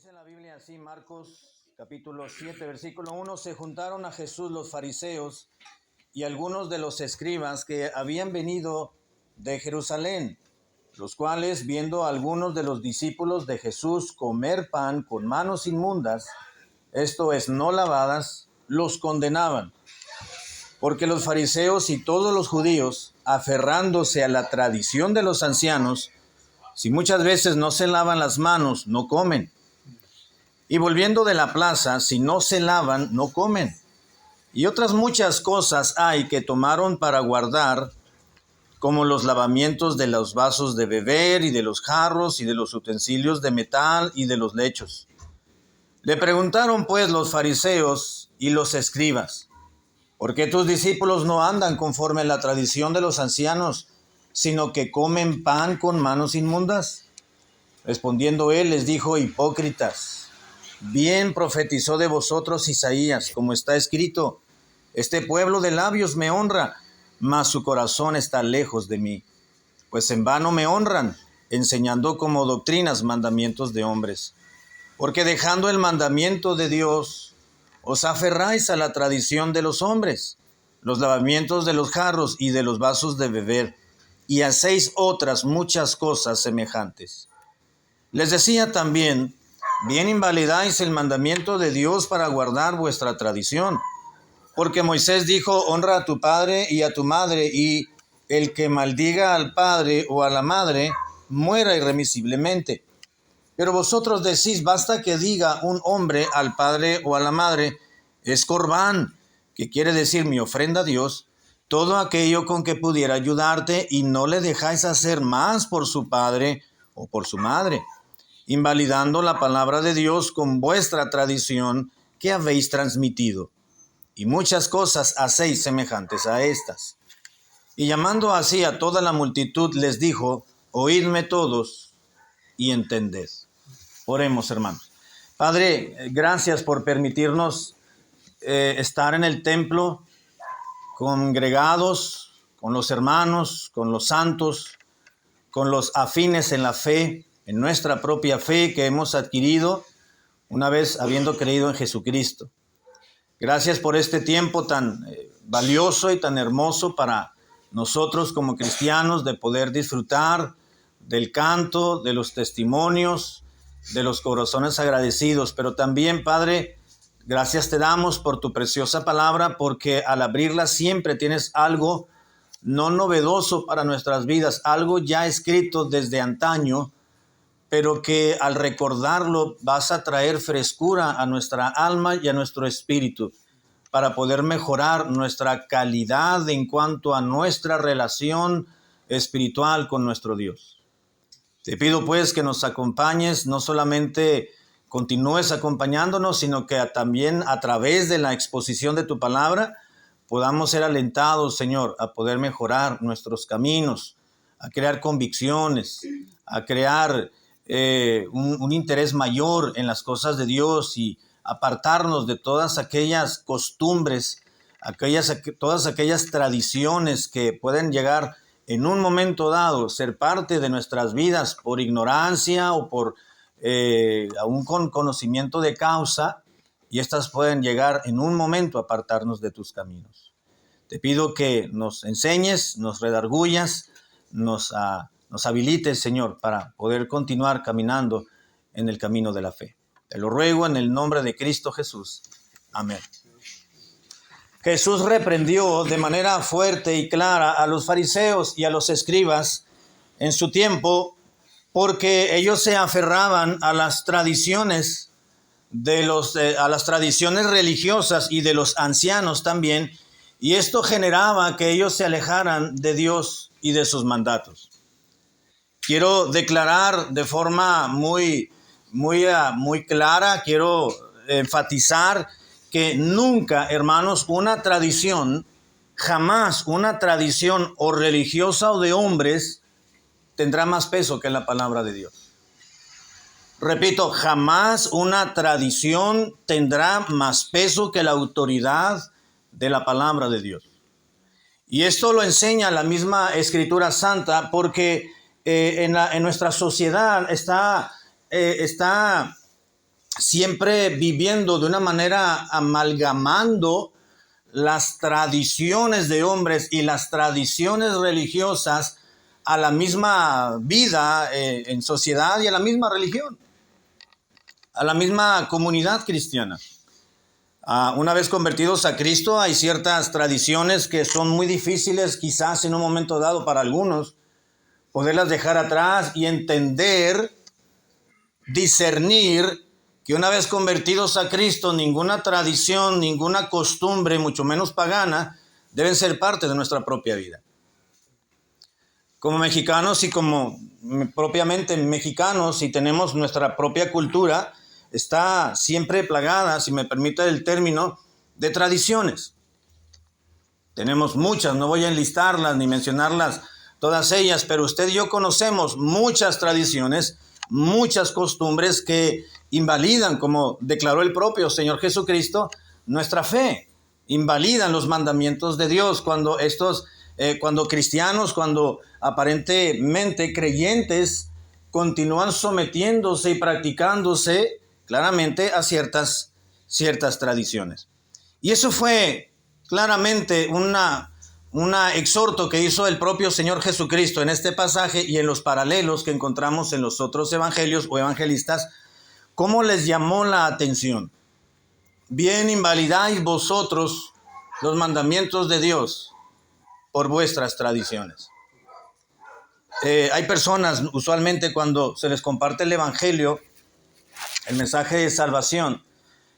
Dice la Biblia así, Marcos capítulo 7, versículo 1, se juntaron a Jesús los fariseos y algunos de los escribas que habían venido de Jerusalén, los cuales, viendo a algunos de los discípulos de Jesús comer pan con manos inmundas, esto es, no lavadas, los condenaban. Porque los fariseos y todos los judíos, aferrándose a la tradición de los ancianos, si muchas veces no se lavan las manos, no comen. Y volviendo de la plaza, si no se lavan, no comen. Y otras muchas cosas hay que tomaron para guardar, como los lavamientos de los vasos de beber y de los jarros y de los utensilios de metal y de los lechos. Le preguntaron pues los fariseos y los escribas: ¿por qué tus discípulos no andan conforme a la tradición de los ancianos, sino que comen pan con manos inmundas? Respondiendo él les dijo: hipócritas, bien profetizó de vosotros Isaías, como está escrito: este pueblo de labios me honra, mas su corazón está lejos de mí. Pues en vano me honran, enseñando como doctrinas mandamientos de hombres. Porque dejando el mandamiento de Dios, os aferráis a la tradición de los hombres, los lavamientos de los jarros y de los vasos de beber, y hacéis otras muchas cosas semejantes. Les decía también: bien invalidáis el mandamiento de Dios para guardar vuestra tradición. Porque Moisés dijo: honra a tu padre y a tu madre, y el que maldiga al padre o a la madre, muera irremisiblemente. Pero vosotros decís: basta que diga un hombre al padre o a la madre, es corbán, que quiere decir mi ofrenda a Dios, todo aquello con que pudiera ayudarte, y no le dejáis hacer más por su padre o por su madre, invalidando la palabra de Dios con vuestra tradición que habéis transmitido. Y muchas cosas hacéis semejantes a estas. Y llamando así a toda la multitud, les dijo: oídme todos y entended. Oremos, hermanos. Padre, gracias por permitirnos estar en el templo, congregados con los hermanos, con los santos, con los afines en la fe, en nuestra propia fe que hemos adquirido una vez habiendo creído en Jesucristo. Gracias por este tiempo tan valioso y tan hermoso para nosotros como cristianos, de poder disfrutar del canto, de los testimonios, de los corazones agradecidos. Pero también, Padre, gracias te damos por tu preciosa palabra, porque al abrirla siempre tienes algo no novedoso para nuestras vidas, algo ya escrito desde antaño, pero que al recordarlo vas a traer frescura a nuestra alma y a nuestro espíritu, para poder mejorar nuestra calidad en cuanto a nuestra relación espiritual con nuestro Dios. Te pido pues que nos acompañes, no solamente continúes acompañándonos, sino que también a través de la exposición de tu palabra podamos ser alentados, Señor, a poder mejorar nuestros caminos, a crear convicciones, a crear un interés mayor en las cosas de Dios y apartarnos de todas aquellas costumbres, todas aquellas tradiciones que pueden llegar en un momento dado ser parte de nuestras vidas por ignorancia o por aún con conocimiento de causa, y estas pueden llegar en un momento a apartarnos de tus caminos. Te pido que nos enseñes, nos redarguyas, nos habilites, Señor, para poder continuar caminando en el camino de la fe. Te lo ruego en el nombre de Cristo Jesús. Amén. Jesús reprendió de manera fuerte y clara a los fariseos y a los escribas en su tiempo, porque ellos se aferraban a las tradiciones a las tradiciones religiosas y de los ancianos también, y esto generaba que ellos se alejaran de Dios y de sus mandatos. Quiero declarar de forma muy clara, quiero enfatizar que nunca, hermanos, jamás una tradición o religiosa o de hombres tendrá más peso que la palabra de Dios. Repito, jamás una tradición tendrá más peso que la autoridad de la palabra de Dios. Y esto lo enseña la misma Escritura Santa, porque en nuestra sociedad está siempre viviendo de una manera amalgamando las tradiciones de hombres y las tradiciones religiosas a la misma vida en sociedad y a la misma religión, a la misma comunidad cristiana. Una vez convertidos a Cristo, hay ciertas tradiciones que son muy difíciles quizás en un momento dado para algunos, poderlas dejar atrás y entender, discernir que una vez convertidos a Cristo, ninguna tradición, ninguna costumbre, mucho menos pagana, deben ser parte de nuestra propia vida. Como mexicanos y como propiamente mexicanos, y tenemos nuestra propia cultura, está siempre plagada, si me permite el término, de tradiciones. Tenemos muchas, no voy a enlistarlas ni mencionarlas todas ellas, pero usted y yo conocemos muchas tradiciones, muchas costumbres que invalidan, como declaró el propio Señor Jesucristo, nuestra fe. Invalidan los mandamientos de Dios cuando cristianos, cuando aparentemente creyentes continúan sometiéndose y practicándose claramente a ciertas tradiciones. Y eso fue claramente una exhorto que hizo el propio Señor Jesucristo en este pasaje y en los paralelos que encontramos en los otros evangelios o evangelistas. ¿Cómo les llamó la atención? Bien invalidáis vosotros los mandamientos de Dios por vuestras tradiciones. Hay personas, usualmente cuando se les comparte el evangelio, el mensaje de salvación,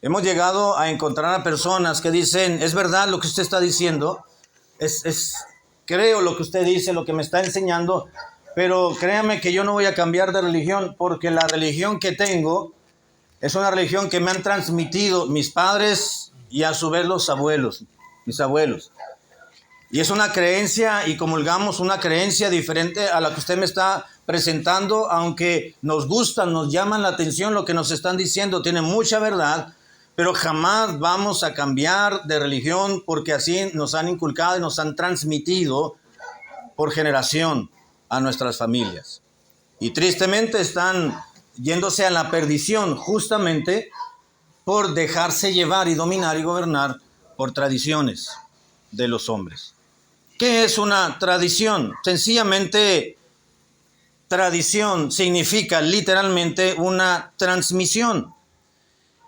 hemos llegado a encontrar a personas que dicen, es verdad lo que usted está diciendo, creo lo que usted dice, lo que me está enseñando, pero créame que yo no voy a cambiar de religión porque la religión que tengo es una religión que me han transmitido mis padres y a su vez mis abuelos. Y es una creencia, y comulgamos una creencia diferente a la que usted me está presentando, aunque nos gustan, nos llaman la atención lo que nos están diciendo, tiene mucha verdad, pero jamás vamos a cambiar de religión porque así nos han inculcado y nos han transmitido por generación a nuestras familias. Y tristemente están yéndose a la perdición justamente por dejarse llevar y dominar y gobernar por tradiciones de los hombres. ¿Qué es una tradición? Sencillamente, tradición significa literalmente una transmisión.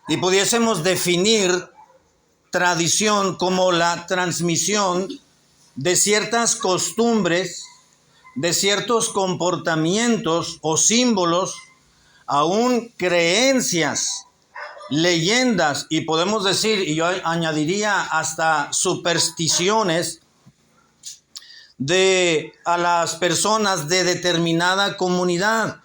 Y pudiésemos definir tradición como la transmisión de ciertas costumbres, de ciertos comportamientos o símbolos, aún creencias, leyendas, y podemos decir, y yo añadiría hasta supersticiones, a las personas de determinada comunidad,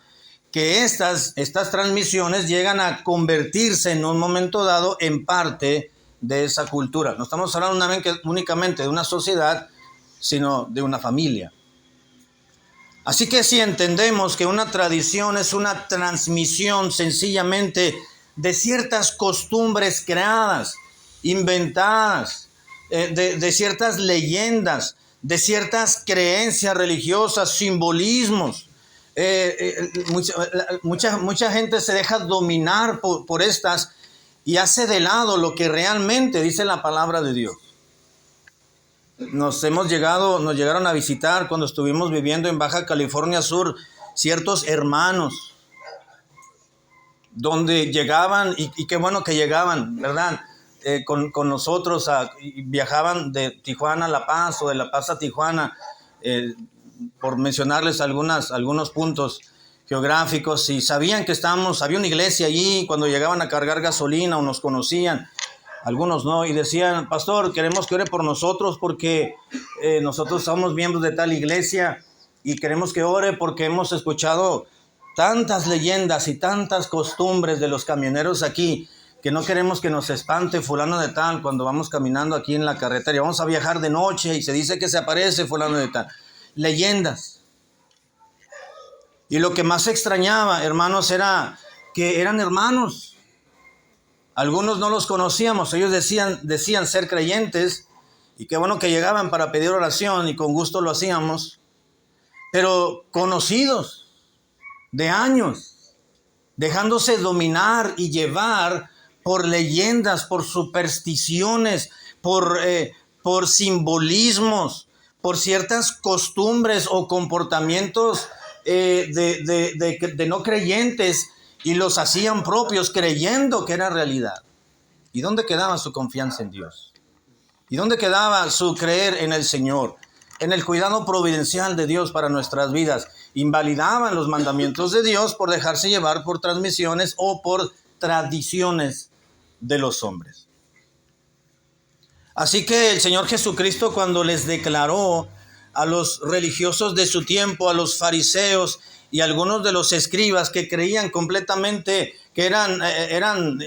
que estas transmisiones llegan a convertirse en un momento dado en parte de esa cultura. No estamos hablando únicamente de una sociedad, sino de una familia. Así que si entendemos que una tradición es una transmisión sencillamente de ciertas costumbres creadas, inventadas, de ciertas leyendas, de ciertas creencias religiosas, simbolismos. Mucha gente se deja dominar por estas y hace de lado lo que realmente dice la palabra de Dios. Nos llegaron a visitar cuando estuvimos viviendo en Baja California Sur ciertos hermanos, donde llegaban, y qué bueno que llegaban, ¿verdad? Con nosotros, viajaban de Tijuana a La Paz o de La Paz a Tijuana, por mencionarles algunos puntos geográficos, y sabían que había una iglesia allí cuando llegaban a cargar gasolina o nos conocían, algunos no, y decían, pastor, queremos que ore por nosotros porque nosotros somos miembros de tal iglesia y queremos que ore porque hemos escuchado tantas leyendas y tantas costumbres de los camioneros aquí que no queremos que nos espante fulano de tal cuando vamos caminando aquí en la carretera y vamos a viajar de noche y se dice que se aparece fulano de tal. Leyendas. Y lo que más extrañaba, hermanos, era que eran hermanos. Algunos no los conocíamos, ellos decían ser creyentes, y qué bueno que llegaban para pedir oración y con gusto lo hacíamos, pero conocidos de años, dejándose dominar y llevar por leyendas, por supersticiones, por simbolismos, por ciertas costumbres o comportamientos de no creyentes, y los hacían propios creyendo que era realidad. ¿Y dónde quedaba su confianza en Dios? ¿Y dónde quedaba su creer en el Señor? En el cuidado providencial de Dios para nuestras vidas. Invalidaban los mandamientos de Dios por dejarse llevar por transmisiones o por tradiciones de los hombres. Así que el Señor Jesucristo, cuando les declaró a los religiosos de su tiempo, a los fariseos y a algunos de los escribas que creían completamente que eran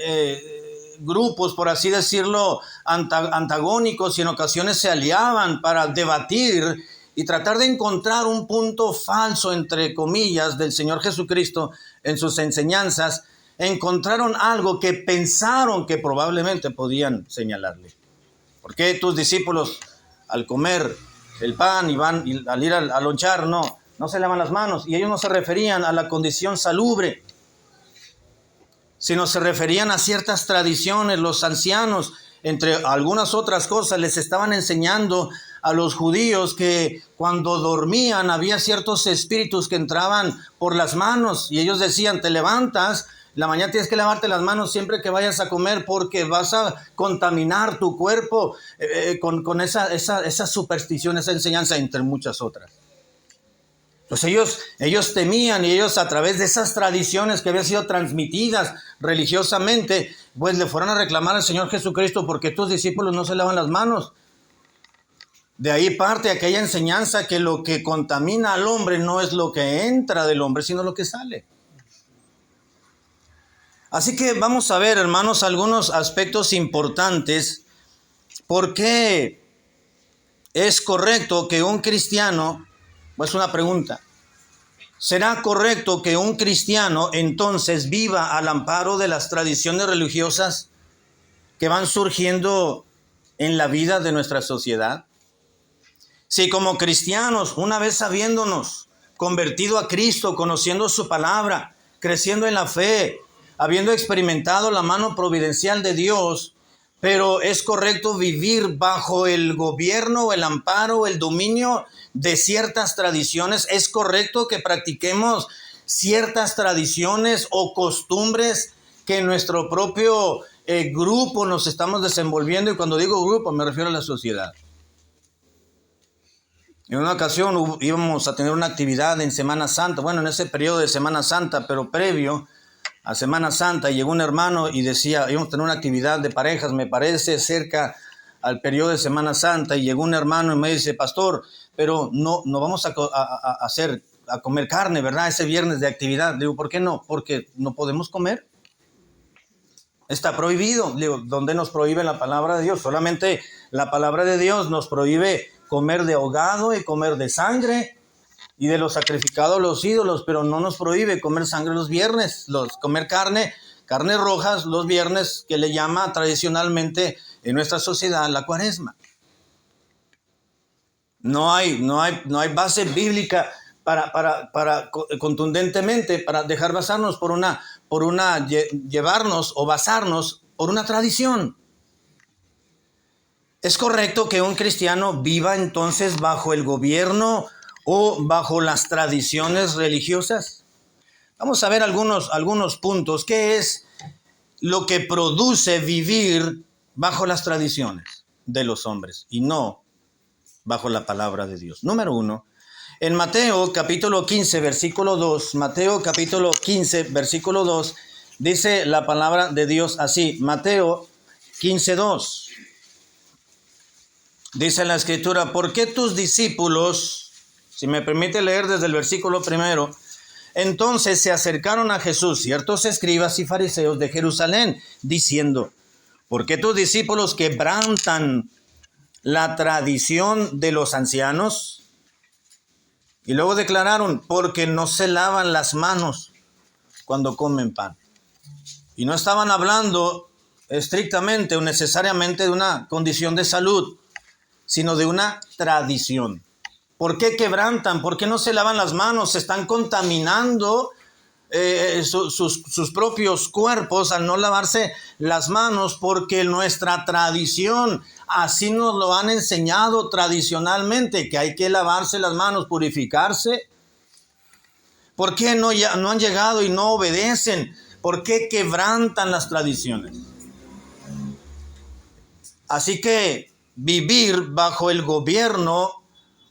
grupos, por así decirlo, antagónicos, y en ocasiones se aliaban para debatir y tratar de encontrar un punto falso, entre comillas, del Señor Jesucristo en sus enseñanzas, encontraron algo que pensaron que probablemente podían señalarle. ¿Por qué tus discípulos al comer el pan y al ir a lonchar no se lavan las manos? Y ellos no se referían a la condición salubre, sino se referían a ciertas tradiciones. Los ancianos, entre algunas otras cosas, les estaban enseñando a los judíos que cuando dormían había ciertos espíritus que entraban por las manos, y ellos decían: te levantas, la mañana tienes que lavarte las manos siempre que vayas a comer, porque vas a contaminar tu cuerpo con esa superstición, esa enseñanza, entre muchas otras. Pues ellos temían, y ellos, a través de esas tradiciones que habían sido transmitidas religiosamente, pues le fueron a reclamar al Señor Jesucristo: porque tus discípulos no se lavan las manos. De ahí parte aquella enseñanza que lo que contamina al hombre no es lo que entra del hombre, sino lo que sale. Así que vamos a ver, hermanos, algunos aspectos importantes. ¿Por qué es correcto que un cristiano... Pues una pregunta: ¿será correcto que un cristiano entonces viva al amparo de las tradiciones religiosas que van surgiendo en la vida de nuestra sociedad? Si como cristianos, una vez habiéndonos convertido a Cristo, conociendo su palabra, creciendo en la fe, habiendo experimentado la mano providencial de Dios, pero es correcto vivir bajo el gobierno, el amparo, el dominio de ciertas tradiciones, es correcto que practiquemos ciertas tradiciones o costumbres que en nuestro propio grupo nos estamos desenvolviendo, y cuando digo grupo me refiero a la sociedad. En una ocasión íbamos a tener una actividad en Semana Santa, bueno, en ese periodo de Semana Santa, pero previo a Semana Santa, llegó un hermano y decía: íbamos a tener una actividad de parejas, me parece, cerca al periodo de Semana Santa, y llegó un hermano y me dice: pastor, pero no vamos a comer carne, ¿verdad? Ese viernes de actividad. Le digo: ¿por qué no? Porque no podemos comer. Está prohibido. Le digo: ¿dónde nos prohíbe la palabra de Dios? Solamente la palabra de Dios nos prohíbe comer de ahogado y comer de sangre y de los sacrificados a los ídolos, pero no nos prohíbe comer sangre los viernes, comer carnes rojas los viernes, que le llama tradicionalmente en nuestra sociedad la Cuaresma. No hay base bíblica para contundentemente para dejar basarnos llevarnos o basarnos por una tradición. ¿Es correcto que un cristiano viva entonces bajo el gobierno o bajo las tradiciones religiosas? Vamos a ver algunos puntos. ¿Qué es lo que produce vivir bajo las tradiciones de los hombres y no bajo la palabra de Dios? Número 1, en Mateo capítulo 15, versículo 2, Mateo capítulo 15, versículo 2, dice la palabra de Dios así, Mateo 15, 2. Dice en la Escritura: ¿por qué tus discípulos, si me permite leer desde el versículo 1, entonces se acercaron a Jesús ciertos escribas y fariseos de Jerusalén, diciendo: ¿por qué tus discípulos quebrantan la tradición de los ancianos? Y luego declararon: porque no se lavan las manos cuando comen pan. Y no estaban hablando estrictamente o necesariamente de una condición de salud, sino de una tradición. ¿Por qué quebrantan? ¿Por qué no se lavan las manos? Se están contaminando sus propios cuerpos al no lavarse las manos, porque nuestra tradición, así nos lo han enseñado tradicionalmente, que hay que lavarse las manos, purificarse. ¿Por qué no han llegado y no obedecen? ¿Por qué quebrantan las tradiciones? Así que vivir bajo el gobierno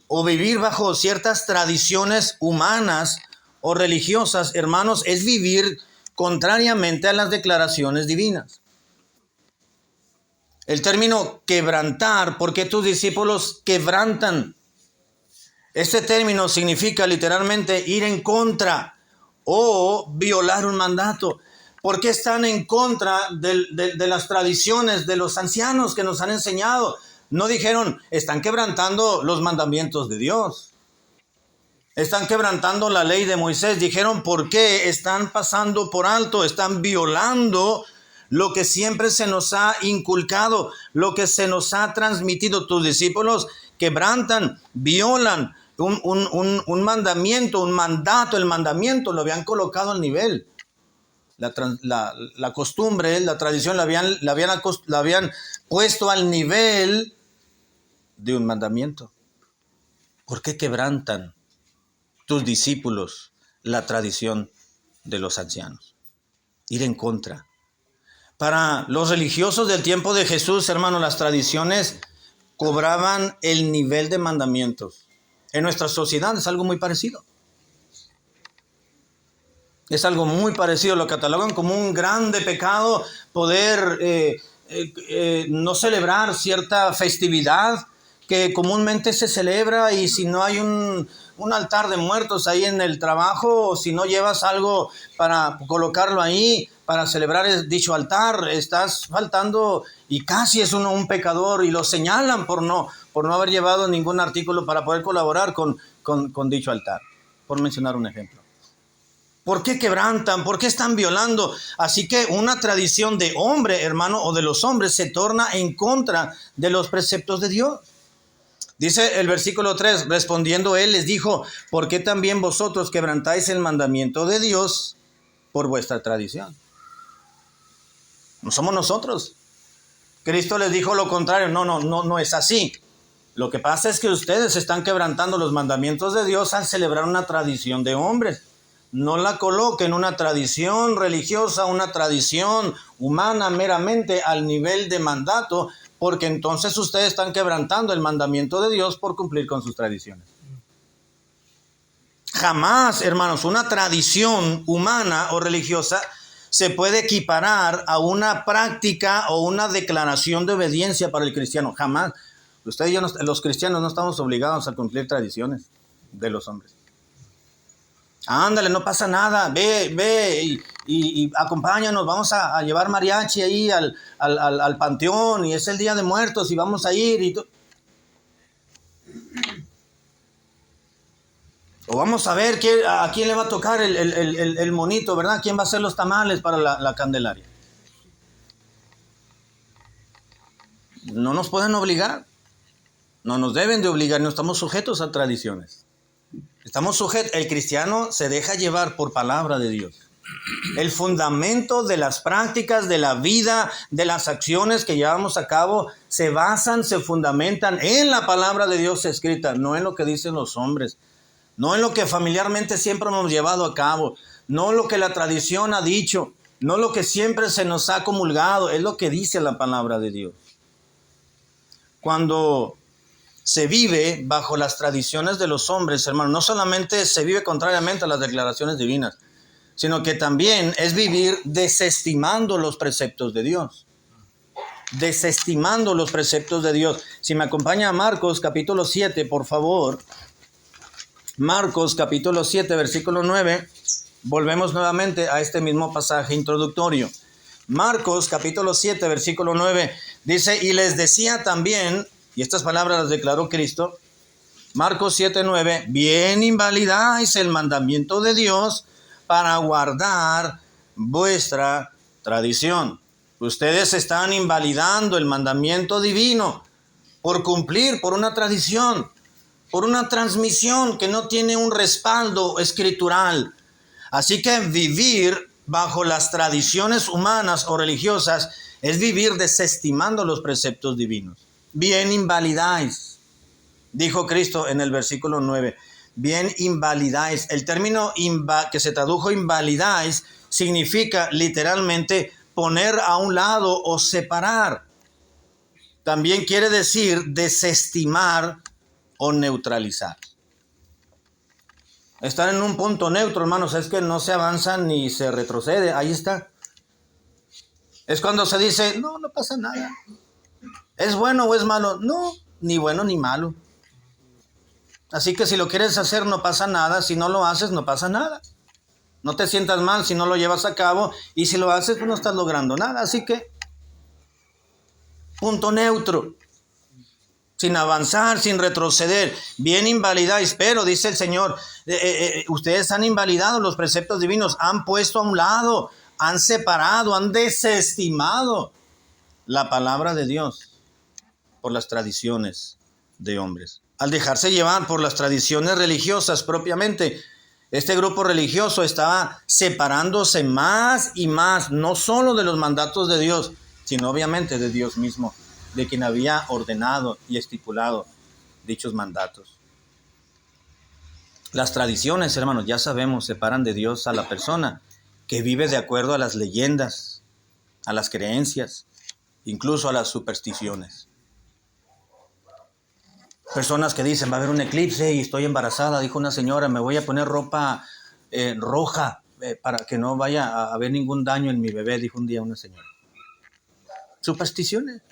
o vivir bajo ciertas tradiciones humanas o religiosas, hermanos, es vivir contrariamente a las declaraciones divinas. El término quebrantar, ¿por qué tus discípulos quebrantan? Este término significa literalmente ir en contra o violar un mandato. ¿Por qué están en contra de las tradiciones de los ancianos que nos han enseñado? No dijeron, están quebrantando los mandamientos de Dios. Están quebrantando la ley de Moisés. Dijeron, ¿por qué están pasando por alto? Están violando lo que siempre se nos ha inculcado, lo que se nos ha transmitido. Tus discípulos quebrantan, violan un mandamiento, un mandato. El mandamiento lo habían colocado al nivel. La costumbre, la tradición la habían puesto al nivel de un mandamiento. ¿Por qué quebrantan tus discípulos la tradición de los ancianos? Ir en contra. Para los religiosos del tiempo de Jesús, hermanos, las tradiciones cobraban el nivel de mandamientos. En nuestra sociedad es algo muy parecido. Es algo muy parecido, lo catalogan como un grande pecado poder no celebrar cierta festividad que comúnmente se celebra, y si no hay un altar de muertos ahí en el trabajo, o si no llevas algo para colocarlo ahí, para celebrar dicho altar, estás faltando y casi es uno un pecador, y lo señalan por no haber llevado ningún artículo para poder colaborar con dicho altar, por mencionar un ejemplo. ¿Por qué quebrantan? ¿Por qué están violando? Así que una tradición de hombre, hermano, o de los hombres, se torna en contra de los preceptos de Dios. Dice el versículo 3, respondiendo él les dijo, ¿por qué también vosotros quebrantáis el mandamiento de Dios por vuestra tradición? No somos nosotros. Cristo les dijo lo contrario. No es así. Lo que pasa es que ustedes están quebrantando los mandamientos de Dios al celebrar una tradición de hombres. No la coloquen una tradición religiosa, una tradición humana meramente al nivel de mandato, porque entonces ustedes están quebrantando el mandamiento de Dios por cumplir con sus tradiciones. Jamás, hermanos, una tradición humana o religiosa se puede equiparar a una práctica o una declaración de obediencia para el cristiano. Jamás. Ustedes y yo, los cristianos, no estamos obligados a cumplir tradiciones de los hombres. Ándale, no pasa nada, ve y acompáñanos, vamos a llevar mariachi ahí al panteón, y es el Día de Muertos y vamos a ir. O vamos a ver a quién le va a tocar el monito, ¿verdad? ¿Quién va a hacer los tamales para la Candelaria? No nos pueden obligar, no nos deben de obligar, no estamos sujetos a tradiciones. Estamos sujetos, el cristiano se deja llevar por palabra de Dios. El fundamento de las prácticas, de la vida, de las acciones que llevamos a cabo, se fundamentan en la palabra de Dios escrita, no en lo que dicen los hombres, no en lo que familiarmente siempre hemos llevado a cabo, no lo que la tradición ha dicho, no lo que siempre se nos ha comulgado, es lo que dice la palabra de Dios. Cuando se vive bajo las tradiciones de los hombres, hermano, no solamente se vive contrariamente a las declaraciones divinas, sino que también es vivir desestimando los preceptos de Dios. Desestimando los preceptos de Dios. Si me acompaña a Marcos capítulo 7, por favor. Marcos capítulo 7, versículo 9. Volvemos nuevamente a este mismo pasaje introductorio. Marcos capítulo 7, versículo 9. Dice, y les decía también, y estas palabras las declaró Cristo, Marcos 7:9, bien invalidáis el mandamiento de Dios para guardar vuestra tradición. Ustedes están invalidando el mandamiento divino por cumplir, por una tradición, por una transmisión que no tiene un respaldo escritural. Así que vivir bajo las tradiciones humanas o religiosas es vivir desestimando los preceptos divinos. Bien invalidáis, dijo Cristo en el versículo 9. Bien invalidáis. El término que se tradujo invalidáis significa literalmente poner a un lado o separar. También quiere decir desestimar o neutralizar. Estar en un punto neutro, hermanos, es que no se avanza ni se retrocede. Ahí está. Es cuando se dice, no pasa nada. ¿Es bueno o es malo? No, ni bueno ni malo. Así que si lo quieres hacer, no pasa nada. Si no lo haces, no pasa nada. No te sientas mal si no lo llevas a cabo. Y si lo haces, pues no estás logrando nada. Así que, punto neutro. Sin avanzar, sin retroceder. Bien invalidáis, pero dice el Señor, ustedes han invalidado los preceptos divinos, han puesto a un lado, han separado, han desestimado la palabra de Dios por las tradiciones de hombres. Al dejarse llevar por las tradiciones religiosas propiamente, este grupo religioso estaba separándose más y más, no solo de los mandatos de Dios, sino obviamente de Dios mismo, de quien había ordenado y estipulado dichos mandatos. Las tradiciones, hermanos, ya sabemos, separan de Dios a la persona que vive de acuerdo a las leyendas, a las creencias, incluso a las supersticiones. Personas que dicen, va a haber un eclipse y estoy embarazada, dijo una señora, me voy a poner ropa roja para que no vaya a haber ningún daño en mi bebé, dijo un día una señora. Supersticiones.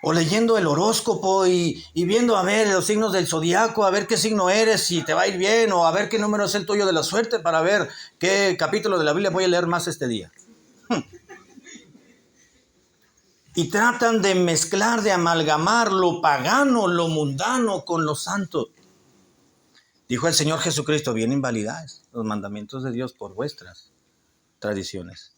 O leyendo el horóscopo y viendo a ver los signos del zodiaco, a ver qué signo eres, si te va a ir bien, o a ver qué número es el tuyo de la suerte para ver qué capítulo de la Biblia voy a leer más este día. Y tratan de mezclar, de amalgamar lo pagano, lo mundano con lo santo. Dijo el Señor Jesucristo, bien invalidáis los mandamientos de Dios por vuestras tradiciones.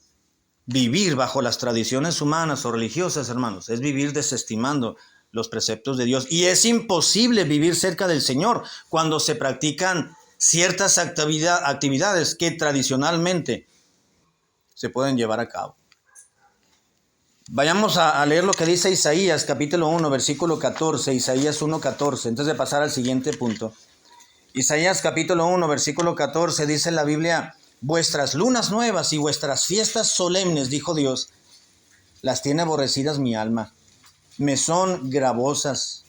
Vivir bajo las tradiciones humanas o religiosas, hermanos, es vivir desestimando los preceptos de Dios. Y es imposible vivir cerca del Señor cuando se practican ciertas actividades que tradicionalmente se pueden llevar a cabo. Vayamos a leer lo que dice Isaías, capítulo 1, versículo 14, Isaías 1, 14, antes de pasar al siguiente punto. Isaías, capítulo 1, versículo 14, dice en la Biblia, vuestras lunas nuevas y vuestras fiestas solemnes, dijo Dios, las tiene aborrecidas mi alma, me son gravosas,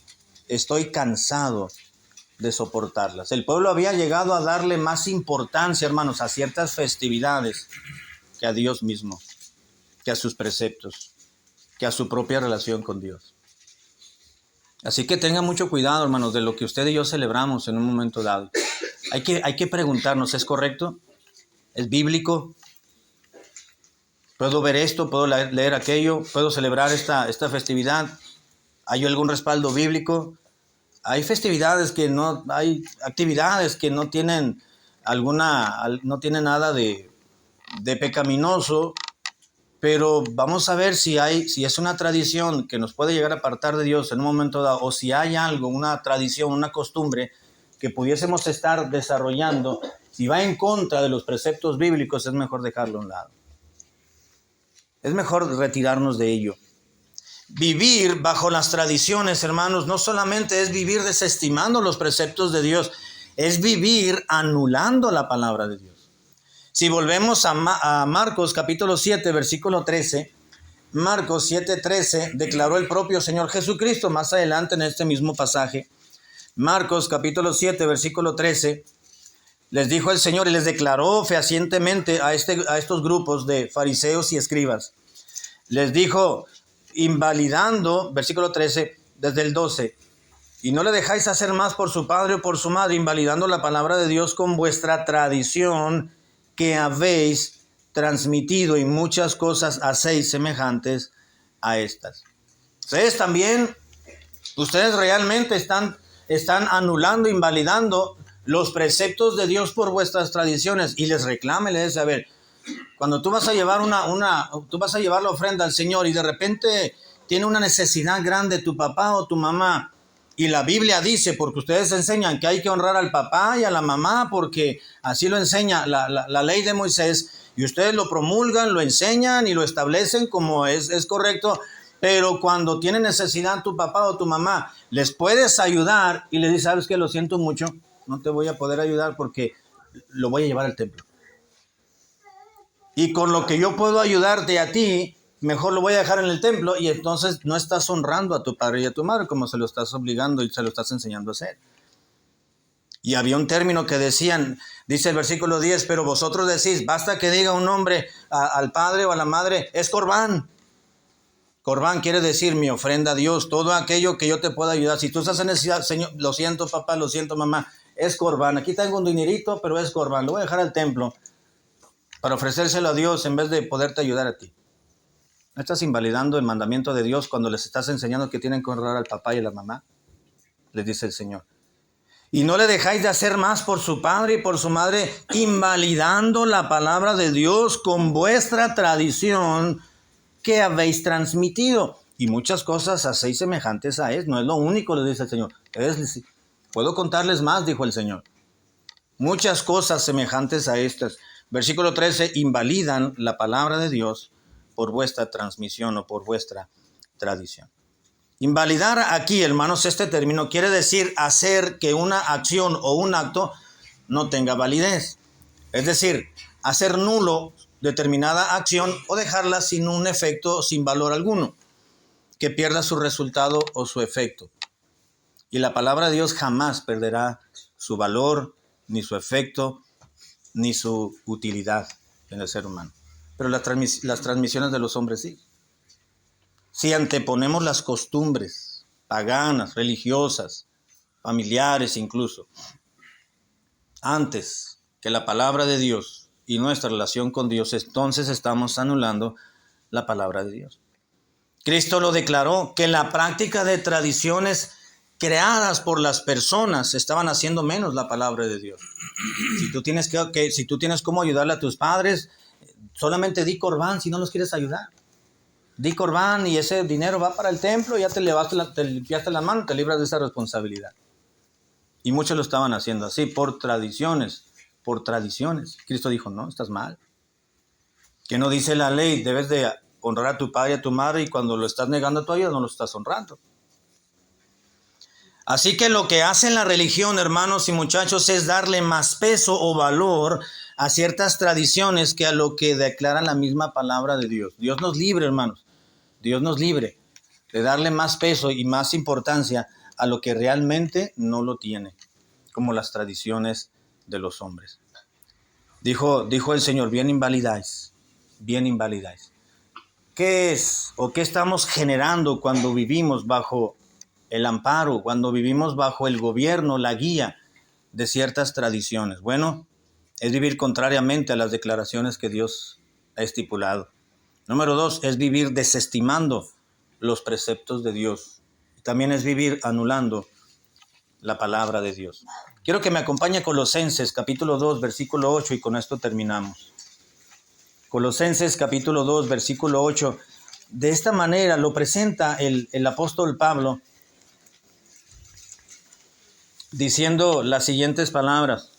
estoy cansado de soportarlas. El pueblo había llegado a darle más importancia, hermanos, a ciertas festividades que a Dios mismo, que a sus preceptos, que a su propia relación con Dios. Así que tengan mucho cuidado, hermanos, de lo que usted y yo celebramos en un momento dado. Hay que preguntarnos, ¿es correcto? ¿Es bíblico? ¿Puedo ver esto? ¿Puedo leer aquello? ¿Puedo celebrar esta festividad? ¿Hay algún respaldo bíblico? Hay festividades que no, hay actividades que no tienen no tienen nada de pecaminoso, pero vamos a ver si es una tradición que nos puede llegar a apartar de Dios en un momento dado, o si hay algo, una tradición, una costumbre que pudiésemos estar desarrollando. Si va en contra de los preceptos bíblicos, es mejor dejarlo a un lado. Es mejor retirarnos de ello. Vivir bajo las tradiciones, hermanos, no solamente es vivir desestimando los preceptos de Dios, es vivir anulando la palabra de Dios. Si volvemos a Marcos capítulo 7, versículo 13, Marcos 7:13, declaró el propio Señor Jesucristo más adelante en este mismo pasaje. Marcos capítulo 7, versículo 13, les dijo el Señor y les declaró fehacientemente a estos grupos de fariseos y escribas. Les dijo, invalidando, versículo 13, desde el 12, y no le dejáis hacer más por su padre o por su madre, invalidando la palabra de Dios con vuestra tradición que habéis transmitido, y muchas cosas hacéis semejantes a estas. Ustedes también, ustedes realmente están anulando, invalidando los preceptos de Dios por vuestras tradiciones. Y les reclama, les dice, a ver, cuando tú vas a llevar tú vas a llevar la ofrenda al Señor y de repente tiene una necesidad grande tu papá o tu mamá, Y la Biblia dice, porque ustedes enseñan que hay que honrar al papá y a la mamá, porque así lo enseña la ley de Moisés, y ustedes lo promulgan, lo enseñan y lo establecen como es correcto, pero cuando tiene necesidad tu papá o tu mamá, les puedes ayudar y les dices, ¿sabes qué? Lo siento mucho, no te voy a poder ayudar porque lo voy a llevar al templo. Y con lo que yo puedo ayudarte a ti, mejor lo voy a dejar en el templo, y entonces no estás honrando a tu padre y a tu madre como se lo estás obligando y se lo estás enseñando a hacer. Y había un término que decían, dice el versículo 10, pero vosotros decís, basta que diga un hombre al padre o a la madre, es corbán. Corbán quiere decir mi ofrenda a Dios, todo aquello que yo te pueda ayudar. Si tú estás en necesidad, Señor, lo siento papá, lo siento mamá, es corbán. Aquí tengo un dinerito, pero es corbán. Lo voy a dejar al templo para ofrecérselo a Dios en vez de poderte ayudar a ti. ¿No estás invalidando el mandamiento de Dios cuando les estás enseñando que tienen que honrar al papá y a la mamá? Les dice el Señor. Y no le dejáis de hacer más por su padre y por su madre, invalidando la palabra de Dios con vuestra tradición que habéis transmitido. Y muchas cosas hacéis semejantes a él. No es lo único, le dice el Señor. Puedo contarles más, dijo el Señor. Muchas cosas semejantes a estas. Versículo 13, invalidan la palabra de Dios por vuestra transmisión o por vuestra tradición. Invalidar aquí, hermanos, este término quiere decir hacer que una acción o un acto no tenga validez. Es decir, hacer nulo determinada acción o dejarla sin un efecto, sin valor alguno, que pierda su resultado o su efecto. Y la palabra de Dios jamás perderá su valor, ni su efecto, ni su utilidad en el ser humano. Pero las transmisiones de los hombres sí. Si anteponemos las costumbres paganas, religiosas, familiares incluso, antes que la palabra de Dios y nuestra relación con Dios, entonces estamos anulando la palabra de Dios. Cristo lo declaró, que la práctica de tradiciones creadas por las personas estaban haciendo menos la palabra de Dios. Si tú tienes cómo ayudarle a tus padres, solamente di corbán si no los quieres ayudar. Di corbán y ese dinero va para el templo, ya te limpiaste la mano, te libras de esa responsabilidad. Y muchos lo estaban haciendo así, por tradiciones. Cristo dijo, no, estás mal. Que no dice la ley, debes de honrar a tu padre y a tu madre, y cuando lo estás negando a tu ayuda, no lo estás honrando. Así que lo que hace la religión, hermanos y muchachos, es darle más peso o valor a ciertas tradiciones que a lo que declara la misma palabra de Dios. Dios nos libre, hermanos. Dios nos libre de darle más peso y más importancia a lo que realmente no lo tiene, como las tradiciones de los hombres. Dijo el Señor, bien invalidáis. ¿Qué es o qué estamos generando cuando vivimos bajo el amparo, cuando vivimos bajo el gobierno, la guía de ciertas tradiciones? Bueno, es vivir contrariamente a las declaraciones que Dios ha estipulado. Número 2, es vivir desestimando los preceptos de Dios. También es vivir anulando la palabra de Dios. Quiero que me acompañe a Colosenses capítulo 2, versículo 8, y con esto terminamos. Colosenses capítulo 2, versículo 8. De esta manera lo presenta el apóstol Pablo, diciendo las siguientes palabras.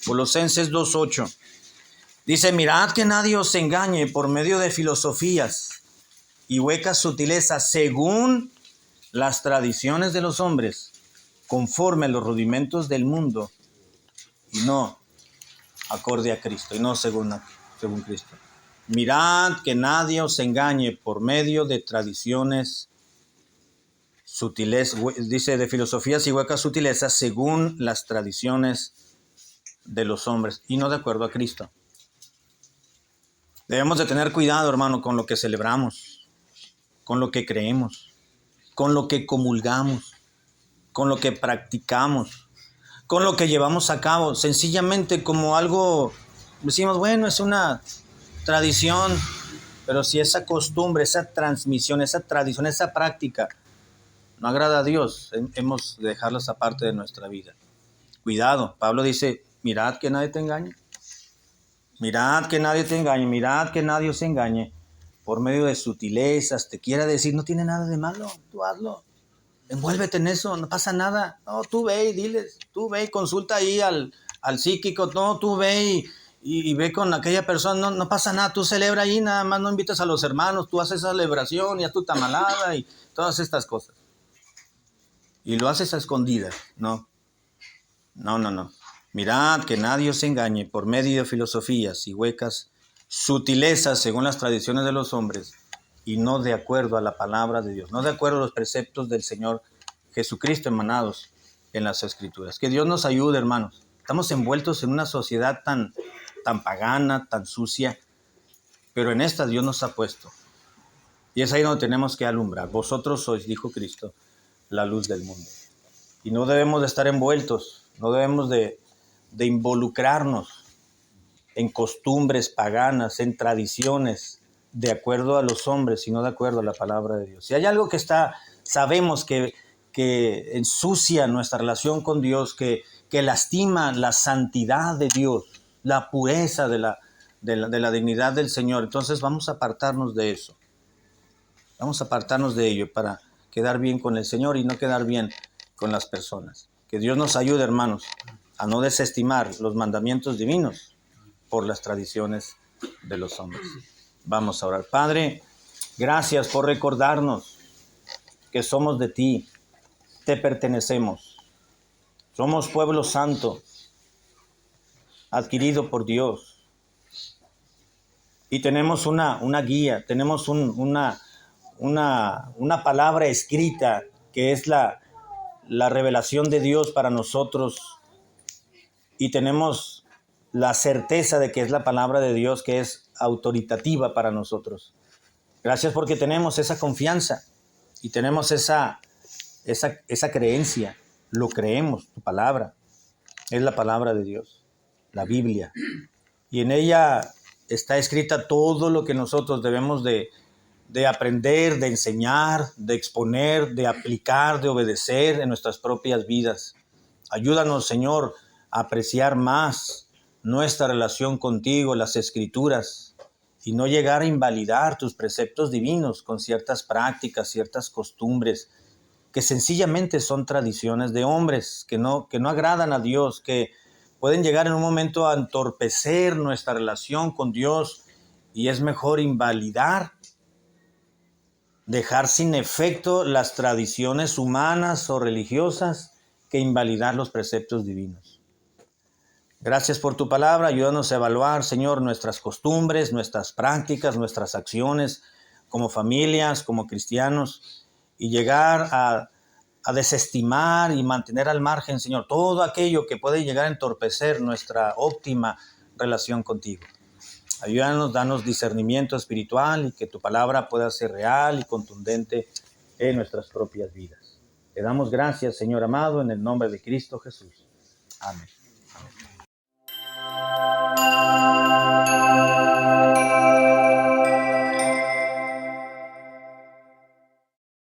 Colosenses 2, 8. Dice, mirad que nadie os engañe por medio de filosofías y huecas sutilezas según las tradiciones de los hombres, conforme a los rudimentos del mundo, y no acorde a Cristo, y no según Cristo. Mirad que nadie os engañe por medio de tradiciones sutiles, dice de filosofías y huecas sutilezas, según las tradiciones de los hombres, y no de acuerdo a Cristo. Debemos de tener cuidado, hermano, con lo que celebramos, con lo que creemos, con lo que comulgamos, con lo que practicamos, con lo que llevamos a cabo, sencillamente como algo, decimos, bueno, es una tradición, pero si esa costumbre, esa transmisión, esa tradición, esa práctica no agrada a Dios, hemos de dejarlas aparte de nuestra vida. Cuidado, Pablo dice, mirad que nadie te engañe. Mirad que nadie te engañe, mirad que nadie os engañe por medio de sutilezas, te quiera decir, no tiene nada de malo, tú hazlo. envuélvete en eso, no pasa nada. No, tú ve y diles, tú ve y consulta ahí al psíquico, no, tú ve y ve con aquella persona, no pasa nada, tú celebra ahí, nada más no invitas a los hermanos, tú haces esa celebración y haz tu tamalada y todas estas cosas. Y lo haces a escondidas, no. Mirad que nadie os engañe por medio de filosofías y huecas sutilezas según las tradiciones de los hombres y no de acuerdo a la palabra de Dios, no de acuerdo a los preceptos del Señor Jesucristo emanados en las Escrituras. Que Dios nos ayude, hermanos. Estamos envueltos en una sociedad tan pagana, tan sucia, pero en esta Dios nos ha puesto. Y es ahí donde tenemos que alumbrar. Vosotros sois, dijo Cristo, la luz del mundo. Y no debemos de estar envueltos, no debemos de involucrarnos en costumbres paganas, en tradiciones, de acuerdo a los hombres, sino de acuerdo a la palabra de Dios. Si hay algo que sabemos que ensucia nuestra relación con Dios, que lastima la santidad de Dios, la pureza de la dignidad del Señor, entonces vamos a apartarnos de eso. Vamos a apartarnos de ello para quedar bien con el Señor y no quedar bien con las personas. Que Dios nos ayude, hermanos, a no desestimar los mandamientos divinos por las tradiciones de los hombres. Vamos a orar. Padre, gracias por recordarnos que somos de ti, te pertenecemos. Somos pueblo santo, adquirido por Dios. Y tenemos una guía, tenemos una palabra escrita que es la revelación de Dios para nosotros. Y tenemos la certeza de que es la palabra de Dios que es autoritativa para nosotros. Gracias porque tenemos esa confianza y tenemos esa creencia. Lo creemos, tu palabra es la palabra de Dios, la Biblia. Y en ella está escrita todo lo que nosotros debemos de aprender, de enseñar, de exponer, de aplicar, de obedecer en nuestras propias vidas. Ayúdanos, Señor, a apreciar más nuestra relación contigo, las Escrituras, y no llegar a invalidar tus preceptos divinos con ciertas prácticas, ciertas costumbres, que sencillamente son tradiciones de hombres, que no agradan a Dios, que pueden llegar en un momento a entorpecer nuestra relación con Dios, y es mejor invalidar, dejar sin efecto las tradiciones humanas o religiosas que invalidar los preceptos divinos. Gracias por tu palabra. Ayúdanos a evaluar, Señor, nuestras costumbres, nuestras prácticas, nuestras acciones como familias, como cristianos, y llegar a desestimar y mantener al margen, Señor, todo aquello que puede llegar a entorpecer nuestra óptima relación contigo. Ayúdanos, danos discernimiento espiritual y que tu palabra pueda ser real y contundente en nuestras propias vidas. Te damos gracias, Señor amado, en el nombre de Cristo Jesús. Amén. Amén.